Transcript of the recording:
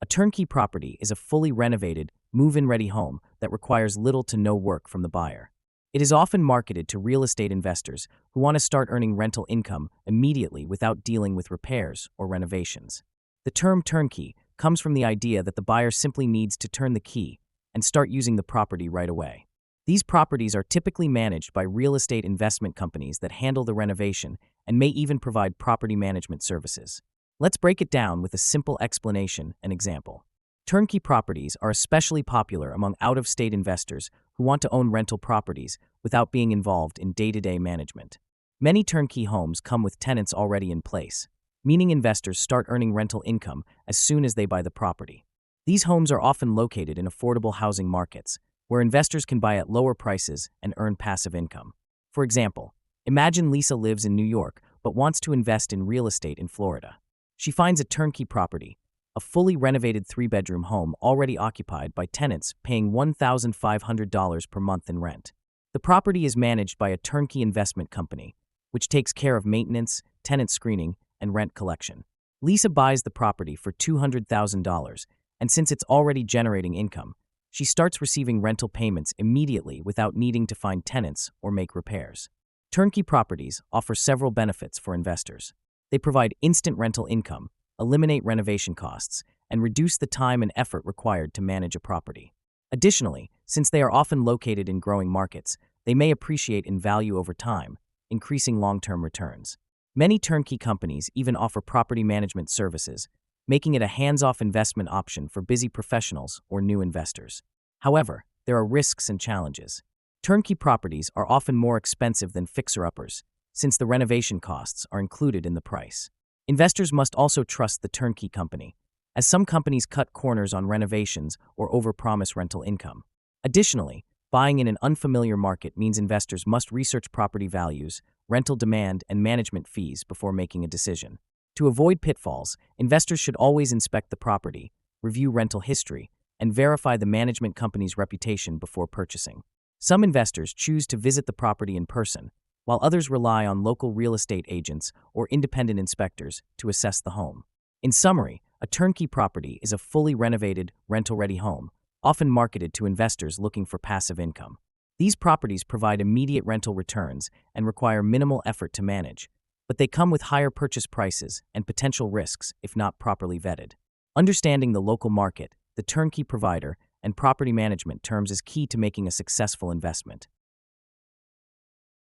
turnkey property is a fully renovated, move-in-ready home that requires little to no work from the buyer. It is often marketed to real estate investors who want to start earning rental income immediately without dealing with repairs or renovations. The term turnkey comes from the idea that the buyer simply needs to turn the key and start using the property right away. These properties are typically managed by real estate investment companies that handle the renovation and may even provide property management services. Let's break it down with a simple explanation and example. Turnkey properties are especially popular among out-of-state investors who want to own rental properties without being involved in day-to-day management. Many turnkey homes come with tenants already in place, meaning investors start earning rental income as soon as they buy the property. These homes are often located in affordable housing markets, where investors can buy at lower prices and earn passive income. For example, imagine Lisa lives in New York but wants to invest in real estate in Florida. She finds a turnkey property, a fully renovated 3-bedroom home already occupied by tenants paying $1,500 per month in rent. The property is managed by a turnkey investment company, which takes care of maintenance, tenant screening, and rent collection. Lisa buys the property for $200,000, and since it's already generating income, she starts receiving rental payments immediately without needing to find tenants or make repairs. Turnkey properties offer several benefits for investors. They provide instant rental income, eliminate renovation costs, and reduce the time and effort required to manage a property. Additionally, since they are often located in growing markets, they may appreciate in value over time, increasing long-term returns. Many turnkey companies even offer property management services, making it a hands-off investment option for busy professionals or new investors. However, there are risks and challenges. Turnkey properties are often more expensive than fixer-uppers, since the renovation costs are included in the price. Investors must also trust the turnkey company, as some companies cut corners on renovations or overpromise rental income. Additionally, buying in an unfamiliar market means investors must research property values, rental demand, and management fees before making a decision. To avoid pitfalls, investors should always inspect the property, review rental history, and verify the management company's reputation before purchasing. Some investors choose to visit the property in person, while others rely on local real estate agents or independent inspectors to assess the home. In summary, a turnkey property is a fully renovated, rental-ready home, often marketed to investors looking for passive income. These properties provide immediate rental returns and require minimal effort to manage, but they come with higher purchase prices and potential risks if not properly vetted. Understanding the local market, the turnkey provider, and property management terms is key to making a successful investment.